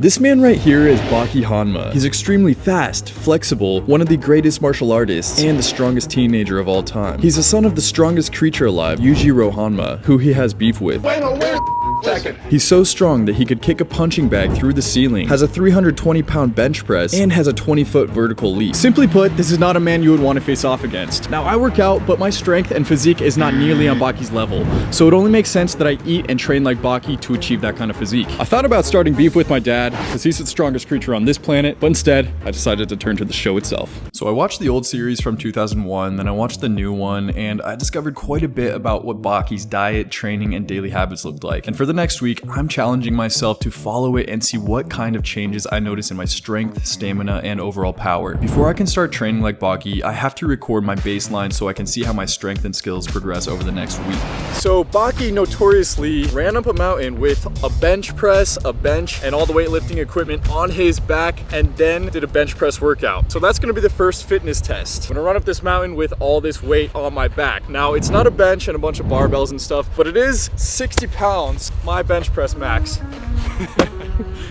This man right here is Baki Hanma. He's extremely fast, flexible, one of the greatest martial artists, and the strongest teenager of all time. He's the son of the strongest creature alive, Yujirou Hanma, who he has beef with. Wait a second. He's so strong that he could kick a punching bag through the ceiling, has a 320-pound bench press, and has a 20-foot vertical leap. Simply put, this is not a man you would want to face off against. Now, I work out, but my strength and physique is not nearly on Baki's level, so it only makes sense that I eat and train like Baki to achieve that kind of physique. I thought about starting beef with my dad, because he's the strongest creature on this planet, but instead, I decided to turn to the show itself. So I watched the old series from 2001, then I watched the new one, and I discovered quite a bit about what Baki's diet, training, and daily habits looked like. And for the next week, I'm challenging myself to follow it and see what kind of changes I notice in my strength, stamina, and overall power. Before I can start training like Baki, I have to record my baseline so I can see how my strength and skills progress over the next week. So Baki notoriously ran up a mountain with a bench press, a bench, and all the weightlifting equipment on his back, and then did a bench press workout. So that's gonna be the first fitness test. I'm gonna run up this mountain with all this weight on my back. Now, it's not a bench and a bunch of barbells and stuff, but it is 60 pounds, my bench press max.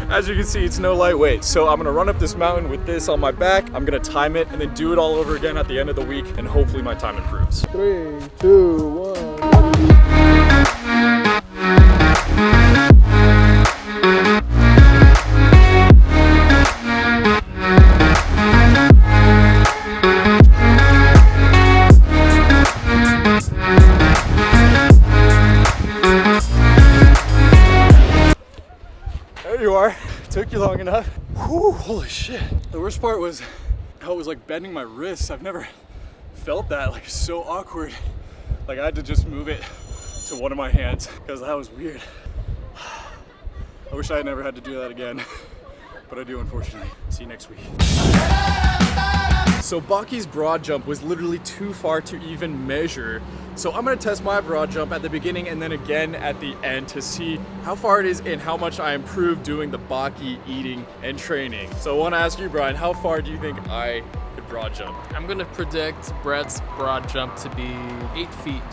As you can see, it's no lightweight. So I'm gonna run up this mountain with this on my back. I'm gonna time it and then do it all over again at the end of the week, and hopefully my time improves. 3, 2, 1. There you are. Took you long enough. Whew, holy shit. The worst part was how it was like bending my wrists. I've never felt that, like so awkward. Like I had to just move it to one of my hands because that was weird. I wish I had never had to do that again, but I do, unfortunately. See you next week. So Baki's broad jump was literally too far to even measure. So I'm gonna test my broad jump at the beginning and then again at the end to see how far it is and how much I improved doing the Baki eating and training. So I wanna ask you, Brian, how far do you think I could broad jump? I'm gonna predict Brett's broad jump to be 8 feet.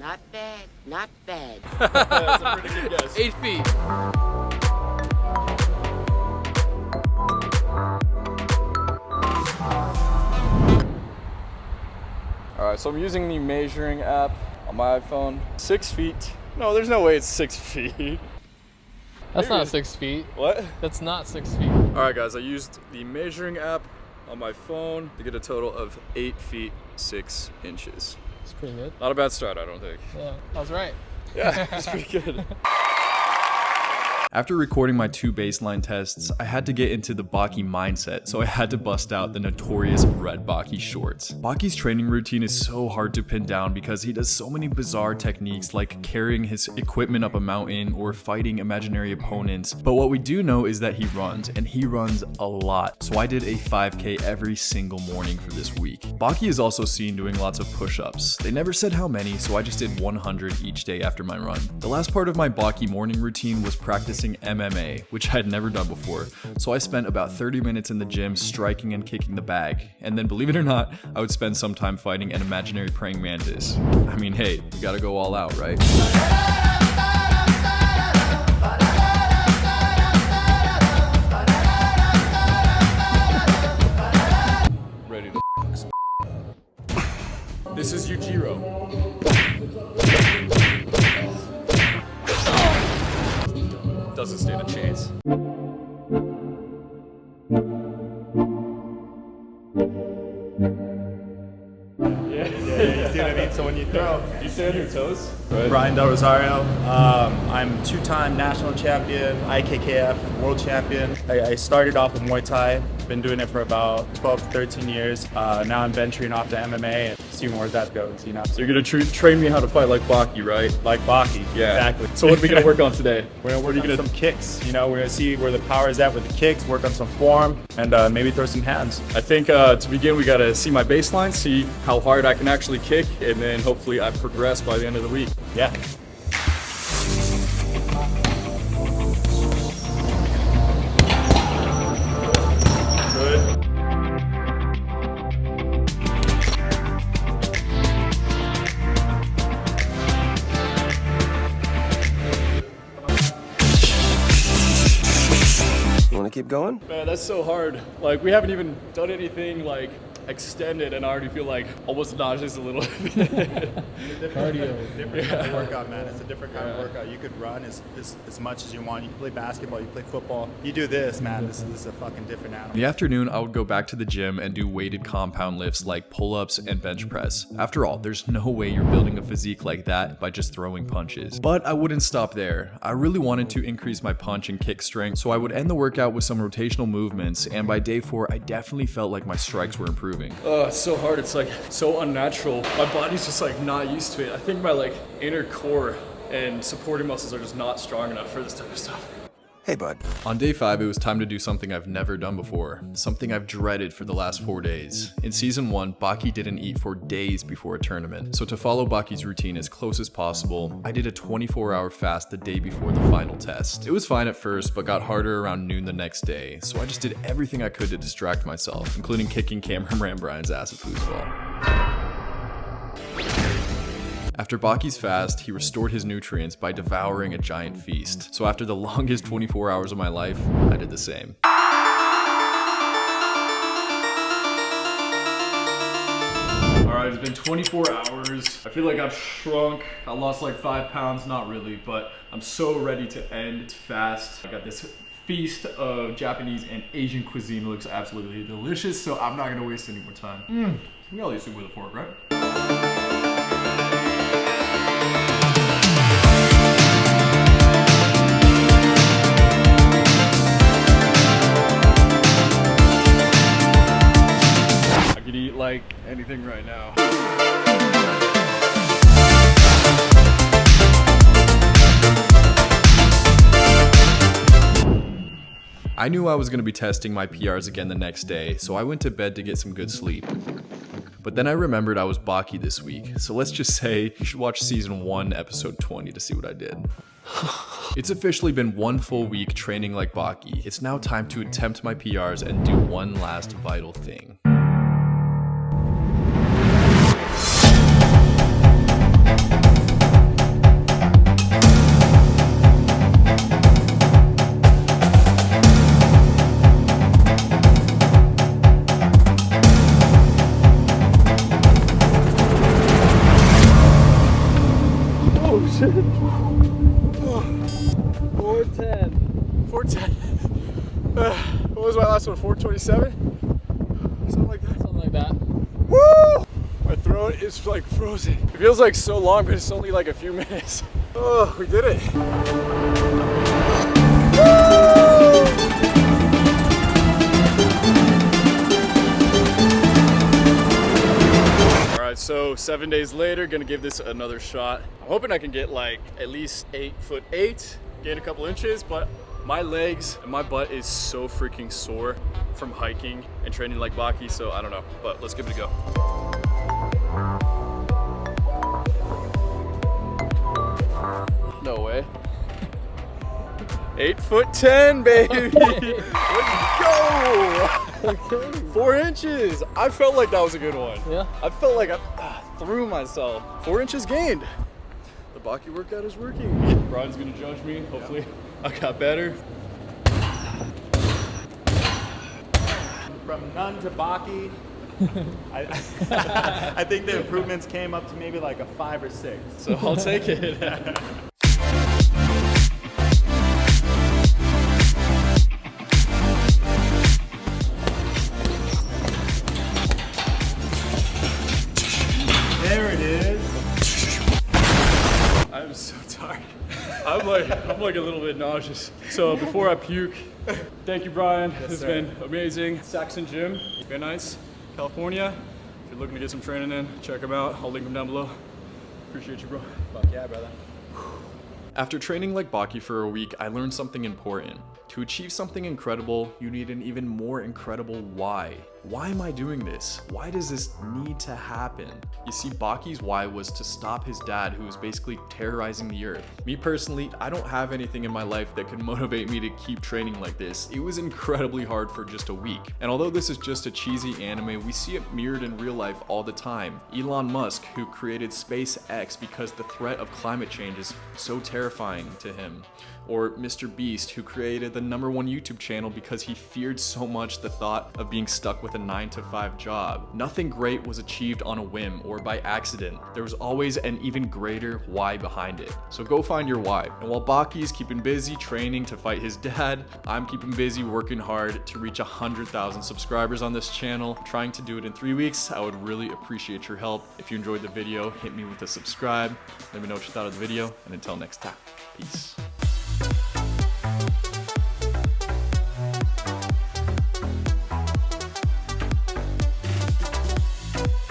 Not bad, not bad. That's a pretty good guess. 8 feet. Alright, so I'm using the measuring app on my iPhone. 6 feet. No, there's no way it's 6 feet. That's not 6 feet. What? That's not 6 feet. Alright guys, I used the measuring app on my phone to get a total of 8 feet 6 inches. It's pretty good. Not a bad start, I don't think. Yeah, I was right. Yeah, it's pretty good. After recording my 2 baseline tests, I had to get into the Baki mindset, so I had to bust out the notorious red Baki shorts. Baki's training routine is so hard to pin down because he does so many bizarre techniques like carrying his equipment up a mountain or fighting imaginary opponents, but what we do know is that he runs, and he runs a lot. So I did a 5K every single morning for this week. Baki is also seen doing lots of push-ups. They never said how many, so I just did 100 each day after my run. The last part of my Baki morning routine was practicing MMA, which I had never done before. So I spent about 30 minutes in the gym striking and kicking the bag. And then, believe it or not, I would spend some time fighting an imaginary praying mantis. I mean, hey, we gotta go all out, right? Ready to This is Yujirou. Doesn't stand a chance. Yeah, you see what I mean? So when you throw, Do you stay on your toes? Brian Del Rosario, I'm two-time national champion, IKKF world champion. I started off with Muay Thai, been doing it for about 12 to 13 years. Now I'm venturing off to MMA and seeing where that goes, you know. So you're gonna train me how to fight like Baki, right? Like Baki, Yeah. exactly. So what are we gonna work on today? We're gonna work on some kicks, you know, we're gonna see where the power is at with the kicks, work on some form, and maybe throw some hands. I think to begin, we gotta see my baseline, see how hard I can actually kick, and then hopefully I progress by the end of the week. Yeah. Good. Want to keep going? Man, that's so hard. Like, we haven't even done anything like extended, and I already feel like almost nauseous a little. Cardio. Different kind of workout, man. It's a different kind of workout. You could run as much as you want. You can play basketball, you play football. You do this, man. This is a fucking different animal. In the afternoon, I would go back to the gym and do weighted compound lifts like pull-ups and bench press. After all, there's no way you're building a physique like that by just throwing punches. But I wouldn't stop there. I really wanted to increase my punch and kick strength, so I would end the workout with some rotational movements, and by day 4, I definitely felt like my strikes were improving. Oh, it's so hard. It's like so unnatural. My body's just like not used to it. I think my like inner core and supporting muscles are just not strong enough for this type of stuff. Hey, bud. On day 5, it was time to do something I've never done before, something I've dreaded for the last 4 days. In season 1, Baki didn't eat for days before a tournament, so to follow Baki's routine as close as possible, I did a 24-hour fast the day before the final test. It was fine at first, but got harder around noon the next day, so I just did everything I could to distract myself, including kicking cameraman Brian's ass at foosball. After Baki's fast, he restored his nutrients by devouring a giant feast. So after the longest 24 hours of my life, I did the same. Alright, it's been 24 hours. I feel like I've shrunk. I lost like 5 pounds, not really, but I'm so ready to end fast. I got this feast of Japanese and Asian cuisine. It looks absolutely delicious, so I'm not gonna waste any more time. We all eat soup with a fork, right? Like anything right now. I knew I was going to be testing my PRs again the next day, so I went to bed to get some good sleep. But then I remembered I was Baki this week, so let's just say you should watch season 1, episode 20 to see what I did. It's officially been 1 full week training like Baki. It's now time to attempt my PRs and do one last vital thing. Oh shit. 410. 410. What was my last one? 427? Something like that. Something like that. Woo! My throat is like frozen. It feels like so long, but it's only like a few minutes. Oh, we did it. Alright, so 7 days later, gonna give this another shot. I'm hoping I can get like at least 8'8", gain a couple inches, but my legs and my butt is so freaking sore from hiking and training like Baki, so I don't know, but let's give it a go. No way. 8'10", baby. Let's go. Okay. 4 inches. I felt like that was a good one. Yeah. I felt like I threw myself. 4 inches gained. The Baki workout is working. Brian's gonna judge me. Hopefully, I got better. From none to Baki, I think the improvements came up to maybe like a 5 or 6. So I'll take it. There it is. I'm so tired. I'm like a little bit nauseous. So before I puke, thank you, Brian. Yes, this has been amazing. Saxon Gym, very nice, California. If you're looking to get some training in, check them out. I'll link them down below. Appreciate you, bro. Fuck yeah, brother. After training like Baki for a week, I learned something important. To achieve something incredible, you need an even more incredible why. Why am I doing this? Why does this need to happen? You see, Baki's why was to stop his dad, who was basically terrorizing the earth. Me personally, I don't have anything in my life that could motivate me to keep training like this. It was incredibly hard for just a week. And although this is just a cheesy anime, we see it mirrored in real life all the time. Elon Musk, who created SpaceX because the threat of climate change is so terrifying to him. or Mr. Beast, who created the #1 YouTube channel because he feared so much the thought of being stuck with a 9-to-5 job. Nothing great was achieved on a whim or by accident. There was always an even greater why behind it. So go find your why. And while Baki's keeping busy training to fight his dad, I'm keeping busy working hard to reach 100,000 subscribers on this channel. I'm trying to do it in 3 weeks. I would really appreciate your help. If you enjoyed the video, hit me with a subscribe. Let me know what you thought of the video, and until next time, peace.